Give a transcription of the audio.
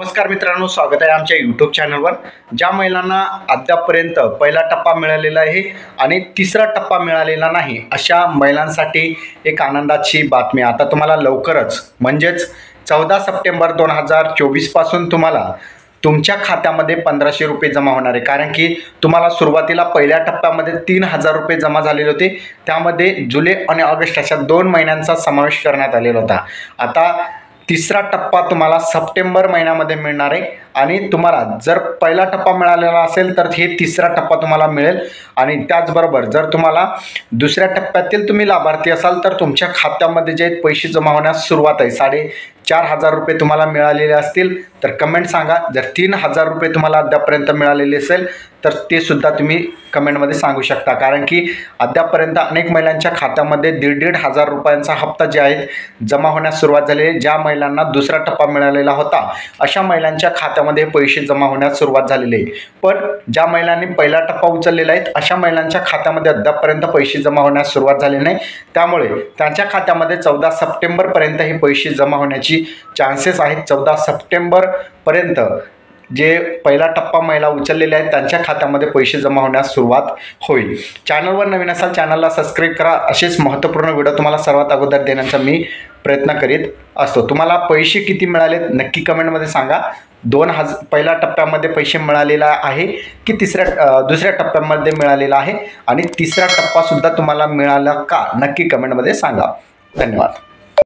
नमस्कार मित्रांनो, स्वागत आहे आमच्या यूट्यूब चॅनलवर। ज्या महिलांना अद्यापपर्यंत पहिला टप्पा मिळालेला आहे आणि तिसरा टप्पा मिळालेला नाही अशा महिलांसाठी एक आनंदाची बातमी। आता तुम्हाला लवकरच म्हणजेच 14 सप्टेंबर 2024 पासून तुम्हाला तुमच्या खात्यामध्ये 1500 रुपये जमा होणार आहे। कारण की तुम्हाला सुरुवातीला पहिल्या टप्प्यामध्ये 3000 रुपये जमा झालेले होते, त्यामध्ये जुलै आणि ऑगस्ट अशा 2 महिन्यांचा समावेश करण्यात आलेला होता। आता तिसरा टप्पा तुम्हाला सप्टेंबर महिन्यामध्ये मिळणार आहे आणि तुम्हाला जर पहिला टप्पा मिळालेला असेल तर हे तिसरा टप्पा तुम्हाला मिळेल। आणि त्याचबरोबर जर तुम्हाला दुसऱ्या टप्प्यातील तुम्ही लाभार्थी असाल तर तुमच्या खात्यामध्ये जे पैसे जमा होण्यास सुरुवात आहे, 4500 रुपये तुम्हाला मिळालेले असतील तर कमेंट सांगा। जर 3000 रुपये तुम्हाला अद्यापर्यंत मिळालेले असेल तर ते सुद्धा तुम्ही कमेंटमध्ये सांगू शकता। कारण की अद्यापर्यंत अनेक महिलांच्या खात्यामध्ये 1,500 रुपयांचा हप्ता जे आहेत जमा होण्यास सुरुवात झाली आहे। ज्या महिलांना दुसरा टप्पा मिळालेला होता अशा महिलांच्या खात्यामध्ये पैसे जमा होण्यास सुरुवात झालेली आहे। पण ज्या महिलांनी पहिला टप्पा उचललेला आहे अशा महिलांच्या खात्यामध्ये अद्यापर्यंत पैसे जमा होण्यास सुरुवात झालेली नाही, त्यामुळे त्यांच्या खात्यामध्ये 14 सप्टेंबरपर्यंत हे पैसे जमा होण्याची चान्सेस आहेत। 14 सप्टेंबरपर्यंत जे पहिला टप्पा महिला उचललेले आहेत त्यांच्या खात्यामध्ये पैसे जमा होण्यास सुरुवात होईल। चॅनलवर नवीन असाल चॅनलला सबस्क्राईब करा। असेच महत्त्वपूर्ण व्हिडिओ तुम्हाला सर्वात अगोदर देण्याचा मी प्रयत्न करीत असतो। तुम्हाला पैसे किती मिळालेत नक्की कमेंटमध्ये सांगा। पहिल्या टप्प्यामध्ये पैसे मिळालेला आहे की दुसऱ्या टप्प्यामध्ये मिळालेला आहे आणि तिसरा टप्पा सुद्धा तुम्हाला मिळाला का नक्की कमेंटमध्ये सांगा। धन्यवाद।